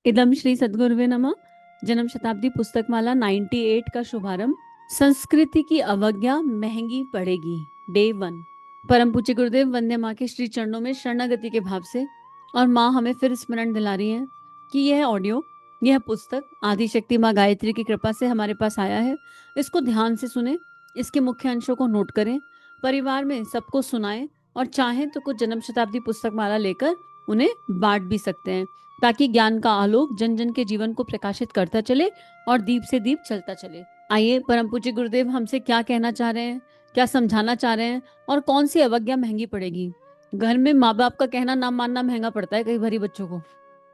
इदम श्री सद्गुरुवे नमः। जन्म शताब्दी पुस्तक माला 98 का शुभारंभ। संस्कृति की अवज्ञा महंगी पड़ेगी। डे 1। परम पूज्य गुरुदेव वंदे माँ के श्री चरणों में शरणागति के भाव से और माँ हमें फिर स्मरण दिला रही है कि यह ऑडियो, यह पुस्तक आदिशक्ति माँ गायत्री की कृपा से हमारे पास आया है। इसको ध्यान से सुने, इसके मुख्य अंशों को नोट करें, परिवार में सबको सुनाएं और चाहें तो कुछ जन्म शताब्दी पुस्तक माला लेकर उन्हें बांट भी सकते हैं, ताकि ज्ञान का आलोक जन जन के जीवन को प्रकाशित करता चले और दीप से दीप चलता चले। आइए, परम पूज्य गुरुदेव हमसे क्या कहना चाह रहे हैं, क्या समझाना चाह रहे हैं और कौन सी अवज्ञा महंगी पड़ेगी। घर में माँ बाप का कहना ना मानना महंगा पड़ता है कई बारी बच्चों को।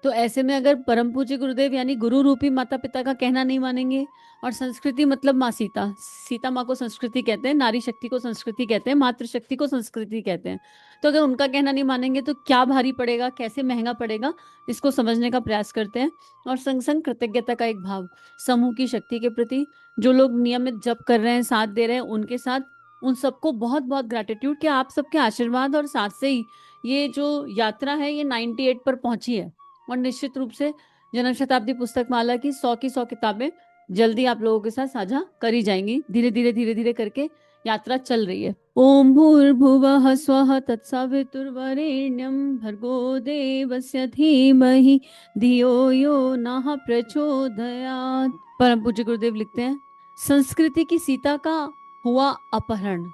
तो ऐसे में अगर परम पूज्य गुरुदेव यानी गुरु रूपी माता पिता का कहना नहीं मानेंगे, और संस्कृति मतलब माँ सीता, सीता माँ को संस्कृति कहते हैं, नारी शक्ति को संस्कृति कहते हैं, मातृशक्ति को संस्कृति कहते हैं, तो अगर उनका कहना नहीं मानेंगे तो क्या भारी पड़ेगा, कैसे महंगा पड़ेगा, इसको समझने का प्रयास करते हैं। और संग संग कृतज्ञता का एक भाव समूह की शक्ति के प्रति, जो लोग नियमित जप कर रहे हैं, साथ दे रहे हैं, उनके साथ उन सबको बहुत बहुत ग्रैटिट्यूड कि आप सबके आशीर्वाद और साथ से ही ये जो यात्रा है ये 98 पर पहुंची है। और निश्चित रूप से जन्म शताब्दी पुस्तक माला की 100 की 100 किताबें जल्दी आप लोगों के साथ साझा करी जाएंगी। धीरे धीरे करके यात्रा चल रही है। ओम भूर्भुवः स्वः तत्सवितुर्वरेण्यं भर्गो देवस्य धीमहि धियो यो नः प्रचोदयात्। परम पूज्य गुरुदेव लिखते हैं, संस्कृति की सीता का हुआ अपहरण।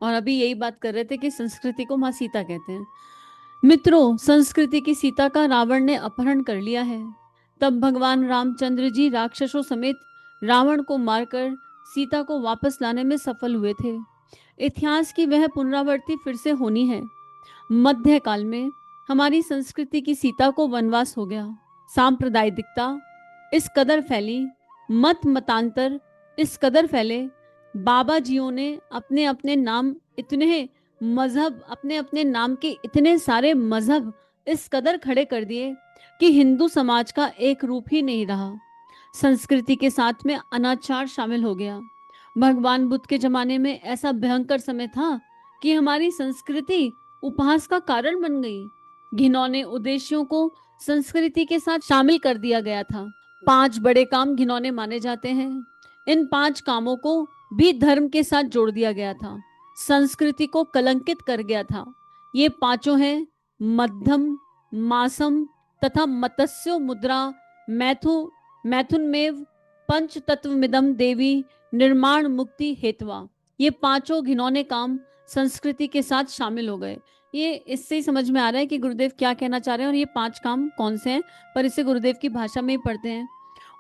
और अभी यही बात कर रहे थे कि संस्कृति को माँ सीता कहते हैं। मित्रों, संस्कृति की सीता का रावण ने अपहरण कर लिया है। तब भगवान रामचंद्र जी राक्षसों समेत रावण को मारकर सीता को वापस लाने में सफल हुए थे। इतिहास की वह पुनरावृत्ति फिर से होनी है। मध्य काल में हमारी संस्कृति की सीता को वनवास हो गया। सांप्रदायिकता इस कदर फैली, मत मतांतर इस कदर फैले, बाबा जियों ने अपने अपने नाम इतने मजहब, अपने अपने नाम के इतने सारे मजहब इस कदर खड़े कर दिए कि हिंदू समाज का एक रूप ही नहीं रहा। संस्कृति के साथ में अनाचार शामिल हो गया। भगवान बुद्ध के जमाने में ऐसा भयंकर समय था कि हमारी संस्कृति उपहास का कारण बन गई। घिनौने उद्देश्यों को संस्कृति के साथ शामिल कर दिया गया था। 5 बड़े काम घिनौने माने जाते हैं। इन 5 कामों को भी धर्म के साथ जोड़ दिया गया था, संस्कृति को कलंकित कर गया था। ये 5 हैं मध्यम, मासम तथा मत्स्यो मुद्रा मैथुनमेव पंच तत्वमिदम देवी निर्माण मुक्ति हेतवा। ये 5 घिनौने काम संस्कृति के साथ शामिल हो गए। ये इससे ही समझ में आ रहा है कि गुरुदेव क्या कहना चाह रहे हैं और ये 5 काम कौन से हैं, पर इसे गुरुदेव की भाषा में ही पढ़ते हैं।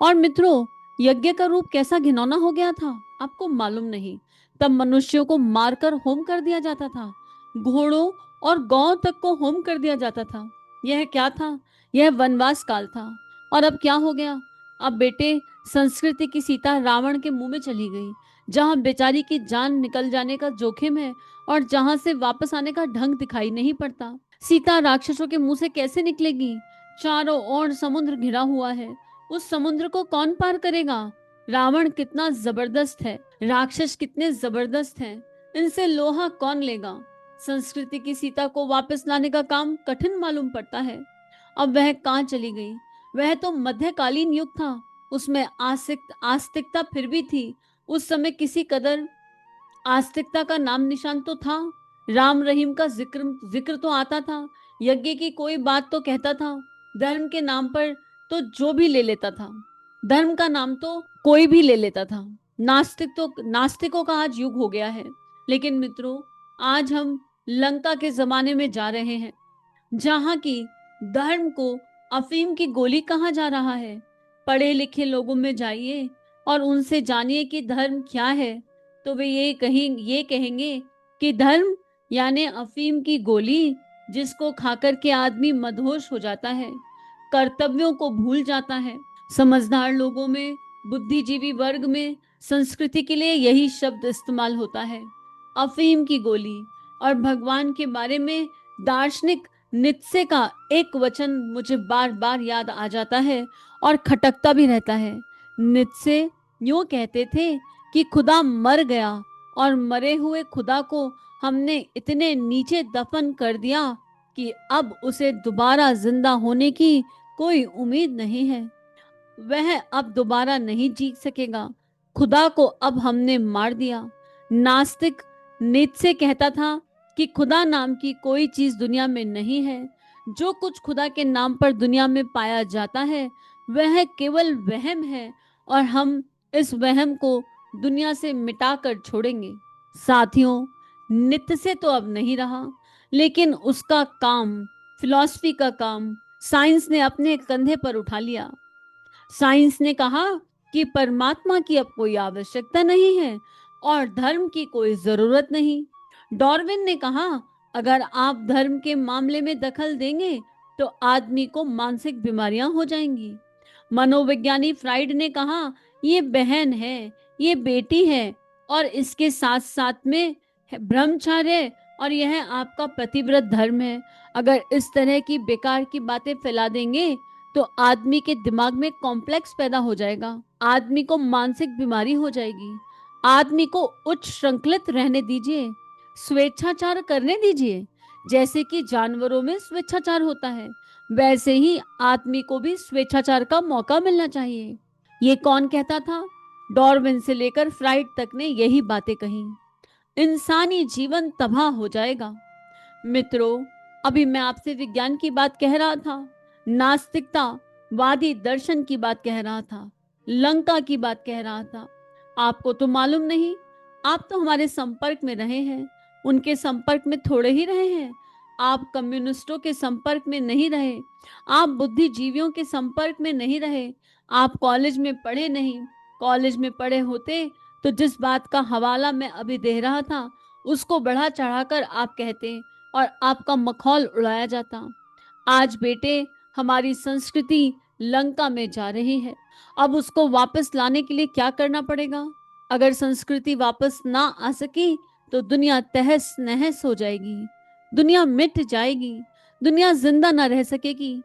और मित्रों, यज्ञ का रूप कैसा घिनौना हो गया था आपको मालूम नहीं। तब मनुष्यों को मारकर होम कर दिया जाता था, घोड़ों और गौ तक को होम कर दिया जाता था। यह क्या था? यह वनवास काल था। और अब क्या हो गया? अब बेटे, संस्कृति की सीता रावण के मुंह में चली गई, जहां बेचारी की जान निकल जाने का जोखिम है और जहां से वापस आने का ढंग दिखाई नहीं पड़ता। सीता राक्षसों के मुंह से कैसे निकलेगी? चारों ओर समुद्र घिरा हुआ है, उस समुद्र को कौन पार करेगा? रावण कितना जबरदस्त है, राक्षस कितने जबरदस्त हैं, इनसे लोहा कौन लेगा? संस्कृति की सीता को वापस लाने का काम कठिन मालूम पड़ता है। अब वह कहाँ चली गई? वह तो मध्यकालीन युग था, उसमें आस्तिकता फिर भी थी। उस समय किसी कदर आस्तिकता का नाम निशान तो था। राम रहीम का जिक्र तो आता था, यज्ञ की कोई बात तो कहता था, धर्म के नाम पर तो जो भी ले लेता था, धर्म का नाम तो कोई भी ले लेता था। नास्तिकों का आज युग हो गया है। लेकिन मित्रों, आज हम लंका के जमाने में जा रहे हैं, जहां की धर्म को अफीम की गोली कहा जा रहा है। पढ़े लिखे लोगों में जाइए और उनसे जानिए कि धर्म क्या है, तो वे ये कहेंगे कि धर्म यानी अफीम की गोली, जिसको खाकर के आदमी मदहोश हो जाता है, कर्तव्यों को भूल जाता है। समझदार लोगों में, बुद्धिजीवी वर्ग में संस्कृति के लिए यही शब्द इस्तेमाल होता है, अफीम की गोली। और भगवान के बारे में दार्शनिक नित्से का एक वचन मुझे बार बार याद आ जाता है और खटकता भी रहता है। नित्से यूं कहते थे कि खुदा मर गया और मरे हुए खुदा को हमने इतने नीचे दफन कर दिया कि अब उसे दोबारा जिंदा होने की कोई उम्मीद नहीं है। वह अब दोबारा नहीं जी सकेगा। खुदा को अब हमने मार दिया। नास्तिक नीत्शे कहता था कि खुदा नाम की कोई चीज दुनिया में नहीं है। जो कुछ खुदा के नाम पर दुनिया में पाया जाता है वह केवल वहम है, और हम इस वहम को दुनिया से मिटाकर छोड़ेंगे। साथियों, नीत्शे तो अब नहीं रहा, लेकिन उसका काम, फिलॉसफी का काम, साइंस ने अपने कंधे पर उठा लिया। साइंस ने कहा कि परमात्मा की अब कोई आवश्यकता नहीं है और धर्म की कोई जरूरत नहीं। डार्विन ने कहा, अगर आप धर्म के मामले में दखल देंगे तो आदमी को मानसिक बीमारियां हो जाएंगी। मनोविज्ञानी फ्राइड ने कहा, ये बहन है, ये बेटी है, और इसके साथ साथ में ब्रह्मचर्य, और यह आपका प्रतिव्रत धर्म है। अगर इस तरह की बेकार की बातें फैला देंगे तो आदमी के दिमाग में कॉम्प्लेक्स पैदा हो जाएगा, आदमी को मानसिक बीमारी हो जाएगी। आदमी को उच्च श्रृंखलित रहने दीजिए, स्वेच्छाचार करने दीजिए। जैसे कि जानवरों में स्वेच्छाचार होता है, वैसे ही आदमी को भी स्वेच्छाचार का मौका मिलना चाहिए। ये कौन कहता था? डार्विन से लेकर फ्राइड तक ने यही बातें कही। इंसानी जीवन तबाह हो जाएगा। मित्रों, अभी मैं आपसे विज्ञान की बात कह रहा था, नास्तिकता वादी दर्शन की बात कह रहा था, लंका की बात कह रहा था। आपको तो मालूम नहीं, आप तो हमारे संपर्क में रहे हैं, उनके संपर्क में थोड़े ही रहे हैं। आप कम्युनिस्टों के संपर्क में नहीं रहे, आप बुद्धिजीवियों के संपर्क में नहीं रहे, आप कॉलेज में पढ़े नहीं। कॉलेज में पढ़े होते तो जिस बात का हवाला मैं अभी दे रहा था उसको बढ़ा चढ़ाकर आप कहते और आपका मखौल उड़ाया जाता। आज बेटे, हमारी संस्कृति लंका में जा रही है। अब उसको वापस लाने के लिए क्या करना पड़ेगा? अगर संस्कृति वापस ना आ सकी तो दुनिया तहस नहस हो जाएगी, दुनिया मिट जाएगी, दुनिया जिंदा ना रह सकेगी,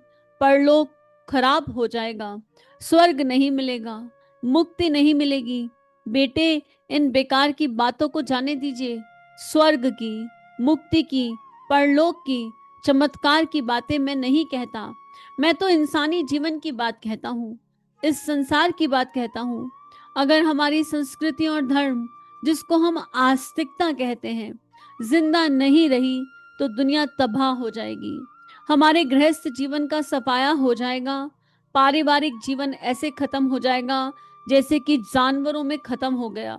परलोक खराब हो जाएगा, स्वर्ग नहीं मिलेगा, मुक्ति नहीं मिलेगी। बेटे, इन बेकार की बातों को जाने दीजिए। स्वर्ग की, मुक्ति की, परलोक की, चमत्कार की बातें मैं नहीं कहता। मैं तो इंसानी जीवन की बात कहता हूँ, इस संसार की बात कहता हूँ। अगर हमारी संस्कृति और धर्म, जिसको हम आस्तिकता कहते हैं, जिंदा नहीं रही तो दुनिया तबाह हो जाएगी। हमारे गृहस्थ जीवन का सफाया हो जाएगा। पारिवारिक जीवन ऐसे खत्म हो जाएगा जैसे कि जानवरों में खत्म हो गया।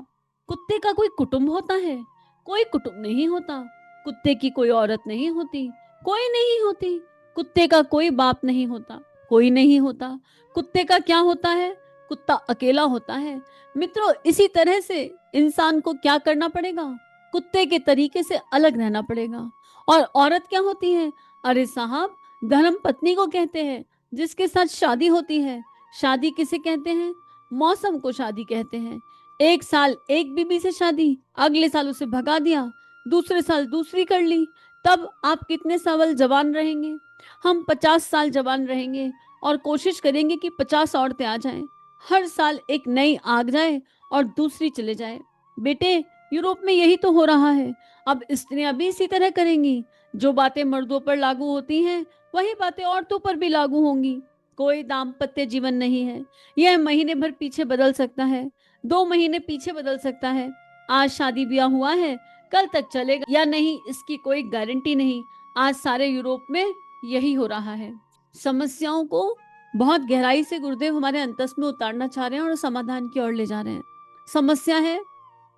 कुत्ते का कोई कुटुंब होता है? कोई कुटुंब नहीं होता। कुत्ते की कोई औरत नहीं होती, कोई नहीं होती। कुत्ते का कोई बाप नहीं होता, कोई नहीं होता। कुत्ते का क्या होता है? कुत्ता अकेला होता है। मित्रों, इसी तरह से इंसान को क्या करना पड़ेगा? कुत्ते के तरीके से अलग रहना पड़ेगा। और औरत क्या होती है? अरे साहब, धर्म पत्नी को कहते हैं, जिसके साथ शादी होती है। शादी किसे कहते हैं? मौसम को शादी कहते हैं। एक साल एक बीबी से शादी, अगले साल उसे भगा दिया, दूसरे साल दूसरी कर ली, तब आप कितने साल जवान रहेंगे? हम 50 साल जवान रहेंगे और कोशिश करेंगे कि 50 औरतें आ जाएं। हर साल एक नई आग जाए और दूसरी चले जाए। बेटे, यूरोप में यही तो हो रहा है। अब स्त्रियां भी इसी तरह करेंगी। जो बातें मर्दों पर लागू होती हैं वही बातें औरतों पर भी लागू होंगी। कोई दाम्पत्य जीवन नहीं है। यह महीने भर पीछे बदल सकता है, 2 महीने पीछे बदल सकता है। आज शादी ब्याह हुआ है, कल तक चलेगा या नहीं इसकी कोई गारंटी नहीं। आज सारे यूरोप में यही हो रहा है। समस्याओं को बहुत गहराई से गुरुदेव हमारे अंतस में उतारना चाह रहे हैं और समाधान की ओर ले जा रहे हैं। समस्या है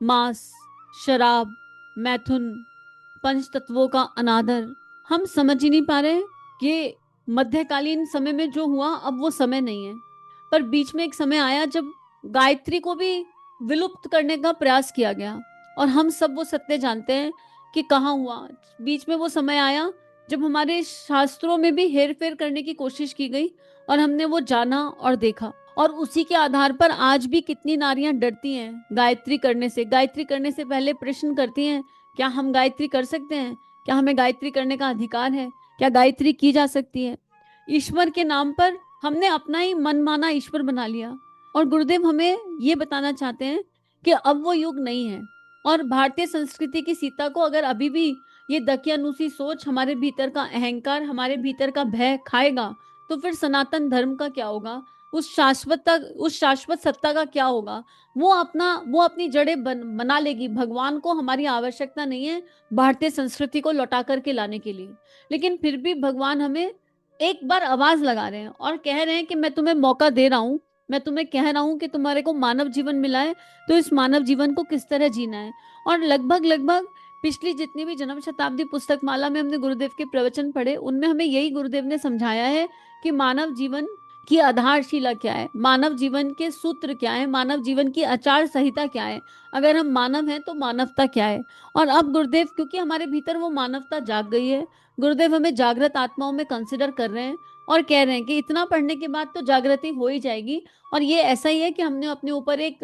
मांस, शराब, मैथुन, पंच तत्वों का अनादर। हम समझ ही नहीं पा रहे कि मध्यकालीन समय में जो हुआ अब वो समय नहीं है। पर बीच में एक समय आया जब गायत्री को भी विलुप्त करने का प्रयास किया गया, और हम सब वो सत्य जानते हैं कि कहाँ हुआ। बीच में वो समय आया जब हमारे शास्त्रों में भी हेरफेर करने की कोशिश की गई, और हमने वो जाना और देखा। और उसी के आधार पर आज भी कितनी नारियां डरती हैं गायत्री करने से। गायत्री करने से पहले प्रश्न करती हैं, क्या हम गायत्री कर सकते हैं? क्या हमें गायत्री करने का अधिकार है? क्या गायत्री की जा सकती है? ईश्वर के नाम पर हमने अपना ही मनमाना ईश्वर बना लिया। और गुरुदेव हमें ये बताना चाहते हैं कि अब वो युग नहीं है। और भारतीय संस्कृति की सीता को अगर अभी भी ये दकियानूसी सोच, हमारे भीतर का अहंकार, हमारे भीतर का भय खाएगा तो फिर सनातन धर्म का क्या होगा, उस शाश्वत सत्ता का क्या होगा। वो अपनी जड़ें बना लेगी। भगवान को हमारी आवश्यकता नहीं है भारतीय संस्कृति को लौटा करके लाने के लिए, लेकिन फिर भी भगवान हमें एक बार आवाज लगा रहे हैं और कह रहे हैं कि मैं तुम्हें मौका दे रहा हूं, मैं तुम्हें कह रहा हूं कि तुम्हारे को मानव जीवन मिला है, तो इस मानव जीवन को किस तरह जीना है। और लगभग लगभग पिछली जितनी भी जन्म शताब्दी पुस्तक माला में हमने गुरुदेव के प्रवचन पढ़े, उनमें हमें यही गुरुदेव ने समझाया है कि मानव जीवन की आधारशिला क्या है, मानव जीवन के सूत्र क्या है, मानव जीवन की आचार संहिता क्या है, अगर हम मानव हैं तो मानवता क्या है। और अब गुरुदेव, क्योंकि हमारे भीतर वो मानवता जाग गई है, गुरुदेव हमें जागृत आत्माओं में कंसिडर कर रहे हैं और कह रहे हैं कि इतना पढ़ने के बाद तो जागृति हो ही जाएगी। और ये ऐसा ही है कि हमने अपने ऊपर एक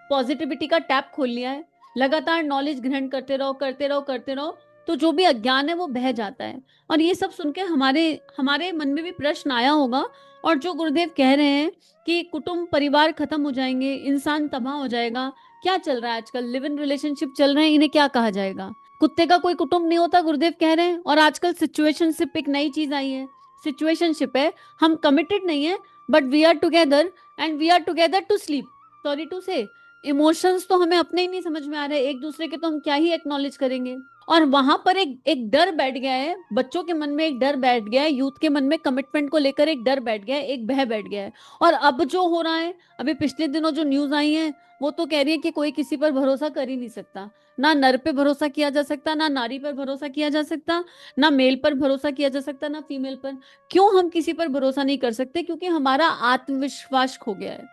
पॉजिटिविटी का टैप खोल लिया है, लगातार नॉलेज ग्रहण करते रहो करते रहो करते रहो, तो जो भी अज्ञान है वो बह जाता है। और ये सब सुन के हमारे हमारे मन में भी प्रश्न आया होगा। और जो गुरुदेव कह रहे हैं कि कुटुंब परिवार खत्म हो जाएंगे, इंसान तबाह हो जाएगा, क्या चल रहा है आजकल, लिव इन रिलेशनशिप चल रहे हैं, इन्हें क्या कहा जाएगा। कुत्ते का कोई कुटुंब नहीं होता, गुरुदेव कह रहे हैं। और आजकल सिचुएशनशिप एक नई चीज आई है, सिचुएशनशिप है, हम कमिटेड नहीं है but we are together and we are together to sleep. Sorry to say, emotions तो हमें अपने ही नहीं समझ में आ रहे, एक दूसरे के तो हम क्या ही एक्नॉलेज करेंगे। और वहां पर एक डर बैठ गया है, बच्चों के मन में एक डर बैठ गया है, यूथ के मन में कमिटमेंट को लेकर एक डर बैठ गया है, एक भय बैठ गया है। और अब जो हो रहा है, अभी पिछले दिनों जो न्यूज आई है, वो तो कह रही है कि कोई किसी पर भरोसा कर ही नहीं सकता, ना नर पे भरोसा किया जा सकता, ना नारी पर भरोसा किया जा सकता, ना मेल पर भरोसा किया जा सकता, ना फीमेल पर। क्यों हम किसी पर भरोसा नहीं कर सकते? क्योंकि हमारा आत्मविश्वास खो गया है।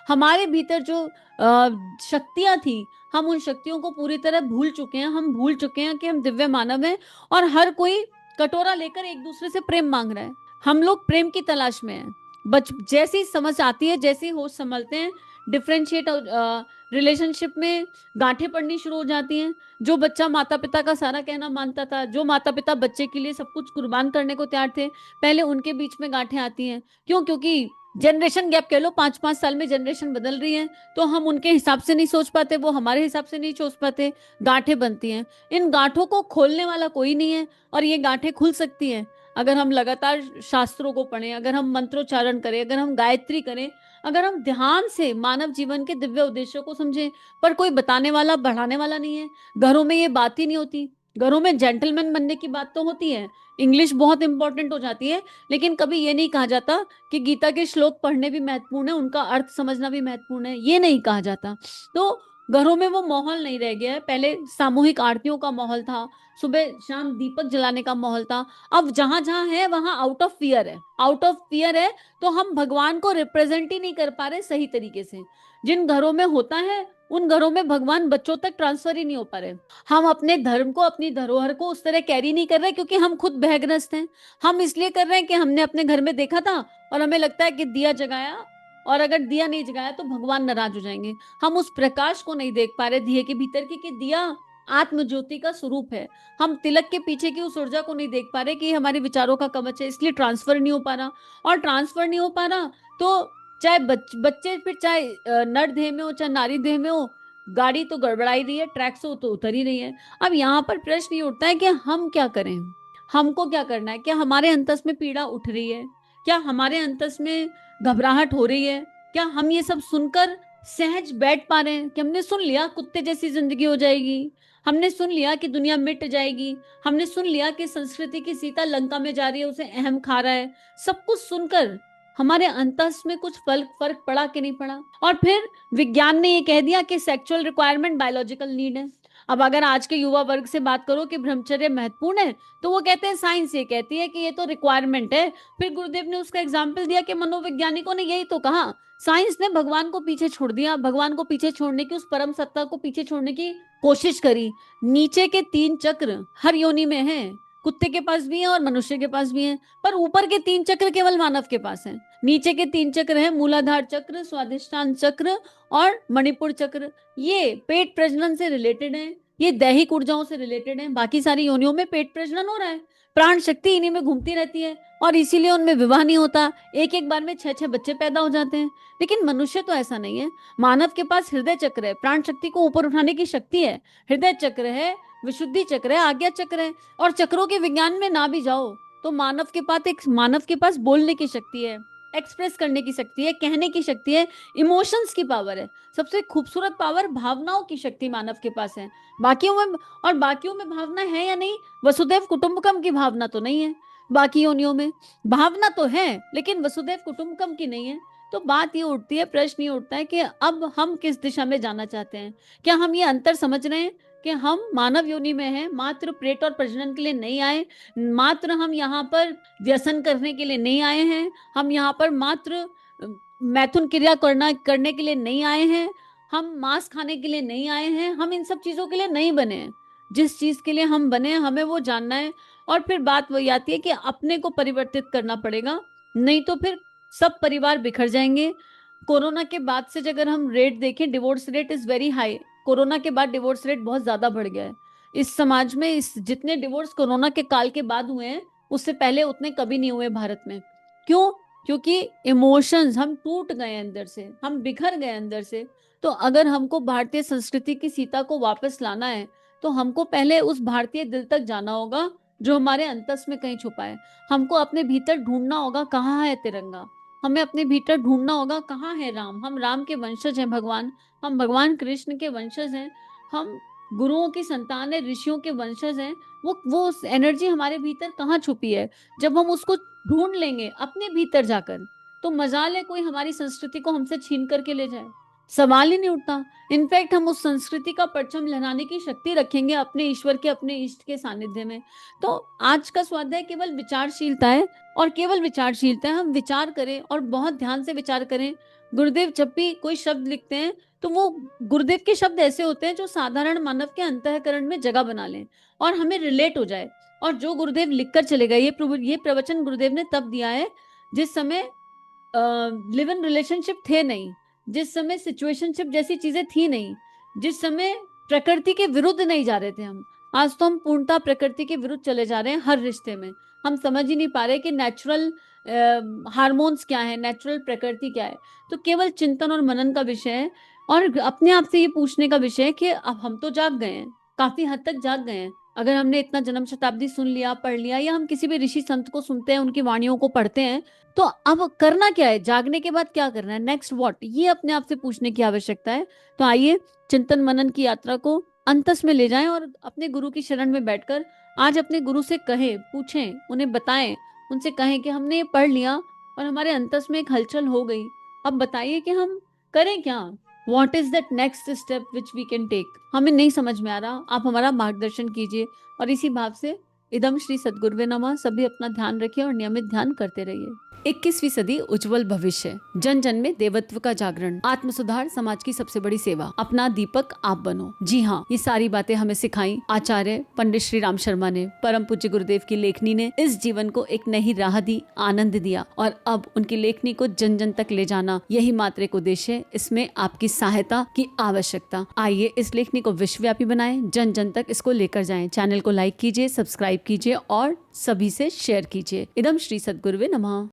हमारे भीतर जो शक्तियां थी, हम उन शक्तियों को पूरी तरह भूल चुके हैं। हम भूल चुके हैं कि हम दिव्य मानव हैं और हर कोई कटोरा लेकर एक दूसरे से प्रेम मांग रहा है। हम लोग प्रेम की तलाश में हैं। जैसी समझ आती है, जैसी होश संभलते हैं, डिफरेंशिएट रिलेशनशिप में गांठें पड़नी शुरू हो जाती हैं। जो बच्चा माता पिता का सारा कहना मानता था, जो माता पिता बच्चे के लिए सब कुछ कुर्बान करने को तैयार थे, पहले उनके बीच में गांठें आती हैं। क्यों? क्योंकि जनरेशन गैप कह लो, 5-5 साल में जनरेशन बदल रही है, तो हम उनके हिसाब से नहीं सोच पाते, वो हमारे हिसाब से नहीं सोच पाते, गांठें बनती हैं। इन गांठों को खोलने वाला कोई नहीं है और ये गांठें खुल सकती हैं अगर हम लगातार शास्त्रों को पढ़ें, अगर हम मंत्रोच्चारण करें, अगर हम गायत्री करें, अगर हम ध्यान से मानव जीवन के दिव्य उद्देश्यों को समझें। पर कोई बताने वाला, बढ़ाने वाला नहीं है। घरों में ये बात ही नहीं होती। घरों में जेंटलमैन बनने की बात तो होती है, इंग्लिश बहुत इंपॉर्टेंट हो जाती है, लेकिन कभी ये नहीं कहा जाता कि गीता के श्लोक पढ़ने भी महत्वपूर्ण है, उनका अर्थ समझना भी महत्वपूर्ण है, ये नहीं कहा जाता। तो घरों में वो माहौल नहीं रह गया है। पहले सामूहिक आरतियों का माहौल था, सुबह शाम दीपक जलाने का माहौल था। अब जहां जहां है वहां आउट ऑफ फियर है, आउट ऑफ फियर है, तो हम भगवान को रिप्रेजेंट ही नहीं कर पा रहे सही तरीके से। जिन घरों में होता है, उन घरों में भगवान बच्चों तक ट्रांसफर ही नहीं हो पा रहे। हम अपने धर्म को, अपनी धरोहर को उस तरह कैरी नहीं कर रहे, क्योंकि हम खुद भयग्रस्त हैं। हम इसलिए कर रहे हैं कि हमने अपने घर में देखा था और हमें लगता है कि दिया जगाया, और अगर दिया नहीं जगाया तो भगवान नाराज हो जाएंगे। हम उस प्रकाश को नहीं देख पा रहे दिए के भीतर की, कि दिया आत्म ज्योति का स्वरूप है। हम तिलक के पीछे की उस ऊर्जा को नहीं देख पा रहे कि हमारे विचारों का कवच है, इसलिए ट्रांसफर नहीं हो पा रहा। और ट्रांसफर नहीं हो पा रहा तो चाहे बच्चे, फिर चाहे नर देह में हो चाहे नारी देह में हो, गाड़ी तो गड़बड़ाई रही है, ट्रैक से तो उतर ही रही है। अब यहाँ पर प्रश्न ये उठता है कि हम क्या करें, हमको क्या करना है? क्या हमारे अंतस में पीड़ा उठ रही है? क्या हमारे अंतस में घबराहट हो रही है? क्या हम ये सब सुनकर सहज बैठ पा रहे हैं कि हमने सुन लिया कुत्ते जैसी जिंदगी हो जाएगी, हमने सुन लिया कि दुनिया मिट जाएगी, हमने सुन लिया कि संस्कृति की सीता लंका में जा रही है, उसे अहम खा रहा है, सब कुछ सुनकर हमारे अंतस में कुछ फर्क पड़ा कि नहीं पड़ा? और फिर विज्ञान ने ये कह दिया कि सेक्सुअल रिक्वायरमेंट बायोलॉजिकल नीड है। अब अगर आज के युवा वर्ग से बात करो कि ब्रह्मचर्य महत्वपूर्ण है, तो वो कहते हैं साइंस ये कहती है कि ये तो रिक्वायरमेंट है। फिर गुरुदेव ने उसका एग्जाम्पल दिया कि मनोवैज्ञानिकों ने यही तो कहा, साइंस ने भगवान को पीछे छोड़ दिया, भगवान को पीछे छोड़ने की, उस परम सत्ता को पीछे छोड़ने की कोशिश करी। नीचे के 3 चक्र हर योनि में है, कुत्ते के पास भी है और मनुष्य के पास भी है, पर ऊपर के 3 चक्र केवल मानव के पास है। नीचे के 3 चक्र है मूलाधार चक्र, स्वादिष्ठान चक्र और मणिपुर चक्र। ये पेट प्रजनन से रिलेटेड है, ये दैहिक ऊर्जाओं से रिलेटेड है। बाकी सारी योनियों में पेट प्रजनन हो रहा है, प्राण शक्ति इन्हीं में घूमती रहती है और इसीलिए उनमें विवाह नहीं होता, एक एक बार में 6-6 बच्चे पैदा हो जाते हैं। लेकिन मनुष्य तो ऐसा नहीं है। मानव के पास हृदय चक्र है, प्राण शक्ति को ऊपर उठाने की शक्ति है, हृदय चक्र है, विशुद्धि चक्र है, आज्ञा चक्र है। और चक्रों के विज्ञान में ना भी जाओ तो मानव के पास बोलने की शक्ति है, एक्सप्रेस करने की शक्ति है, कहने की शक्ति है, इमोशंस की पावर है। सबसे खूबसूरत पावर भावनाओं की शक्ति मानव के पास है। बाकियों में भावना है या नहीं? वसुधैव कुटुंबकम की भावना तो नहीं है। बाकी योनियों में भावना तो है, लेकिन वसुधैव कुटुंबकम की नहीं है। तो बात ये उठती है, प्रश्न ये उठता है कि अब हम किस दिशा में जाना चाहते हैं? क्या हम ये अंतर समझ रहे हैं कि हम मानव योनि में हैं, मात्र प्रेट और प्रजनन के लिए नहीं आए, मात्र हम यहाँ पर व्यसन करने के लिए नहीं आए हैं, हम यहाँ पर मात्र मैथुन क्रिया करने के लिए नहीं आए हैं, हम मांस खाने के लिए नहीं आए हैं, हम इन सब चीजों के लिए नहीं बने हैं। जिस चीज के लिए हम बने हैं हमें वो जानना है। और फिर बात वही आती है कि अपने को परिवर्तित करना पड़ेगा, नहीं तो फिर सब परिवार बिखर जाएंगे। कोरोना के बाद से अगर हम रेट देखें, divorce rate is very high. Corona के बाद डिवोर्स रेट बहुत ज्यादा बढ़ गया है इस समाज में। इस जितने डिवोर्स कोरोना के काल के बाद हुए हैं, उससे पहले उतने कभी नहीं हुए भारत में। क्यों? क्योंकि इमोशंस, हम टूट गए अंदर से, हम बिखर गए अंदर से। तो अगर हमको भारतीय संस्कृति की सीता को वापस लाना है, तो हमको पहले उस भारतीय दिल तक जाना होगा जो हमारे अंतस में कहीं छुपा है। हमको अपने भीतर ढूंढना होगा कहाँ है तिरंगा, हमें अपने भीतर ढूंढना होगा कहाँ है राम। हम राम के वंशज हैं भगवान, हम भगवान कृष्ण के वंशज हैं, हम गुरुओं की संतान है, ऋषियों के वंशज हैं। वो एनर्जी हमारे भीतर कहाँ छुपी है? जब हम उसको ढूंढ लेंगे अपने भीतर जाकर, तो मजाल है कोई हमारी संस्कृति को हमसे छीन करके ले जाए, सवाल ही नहीं उठता। इनफैक्ट हम उस संस्कृति का परचम लहराने की शक्ति रखेंगे अपने ईश्वर के, अपने इष्ट के सानिध्य में। तो आज का स्वाध्याय केवल विचारशीलता है, और केवल विचारशीलता है। हम विचार करें और बहुत ध्यान से विचार करें। गुरुदेव जब भी कोई शब्द लिखते हैं तो वो गुरुदेव के शब्द ऐसे होते हैं जो साधारण मानव के अंतःकरण में जगह बना लें और हमें रिलेट हो जाए। और जो गुरुदेव लिखकर चले गए, ये प्रवचन गुरुदेव ने तब दिया है जिस समय लिव इन रिलेशनशिप थे नहीं, जिस समय सिचुएशनशिप जैसी चीजें थी नहीं, जिस समय प्रकृति के विरुद्ध नहीं जा रहे थे हम। आज तो हम पूर्णतः प्रकृति के विरुद्ध चले जा रहे हैं हर रिश्ते में। हम समझ ही नहीं पा रहे कि नेचुरल हार्मोन्स क्या है, नेचुरल प्रकृति क्या है। तो केवल चिंतन और मनन का विषय है, और अपने आप से ये पूछने का विषय है कि अब हम तो जाग गए हैं, काफी हद तक जाग गए हैं। अगर हमने इतना जन्म शताब्दी सुन लिया, पढ़ लिया, या हम किसी भी ऋषि संत को सुनते हैं, उनकी वाणियों को पढ़ते हैं, तो अब करना क्या है? जागने के बाद क्या करना है? Next what? ये अपने आप से पूछने की आवश्यकता है। तो आइए चिंतन मनन की यात्रा को अंतस में ले जाएं और अपने गुरु की शरण में बैठकर आज अपने गुरु से कहें, पूछें, उन्हें बताएं, उनसे कहें कि हमने ये पढ़ लिया और हमारे अंतस में एक हलचल हो गई। अब बताइए कि हम करें क्या? What is that next step which we can take? हमें नहीं समझ में आ रहा, आप हमारा मार्गदर्शन कीजिए। और इसी भाव से इदम श्री सद्गुरुवे नमः। सभी अपना ध्यान रखिए और नियमित ध्यान करते रहिए। 21वीं सदी उज्जवल भविष्य, जन जन में देवत्व का जागरण, आत्म सुधार समाज की सबसे बड़ी सेवा, अपना दीपक आप बनो। जी हाँ, ये सारी बातें हमें सिखाई आचार्य पंडित श्री राम शर्मा ने। परम पूज्य गुरुदेव की लेखनी ने इस जीवन को एक नई राह दी, आनंद दिया, और अब उनकी लेखनी को जन जन तक ले जाना, यही मात्र एक उद्देश्य है। इसमें आपकी सहायता की आवश्यकता। आइए इस लेखनी को विश्वव्यापी बनाएं, जन जन तक इसको लेकर जाएं। चैनल को लाइक कीजिए, सब्सक्राइब कीजिए और सभी से शेयर कीजिए। इदम श्री सद्गुरुवे नमः।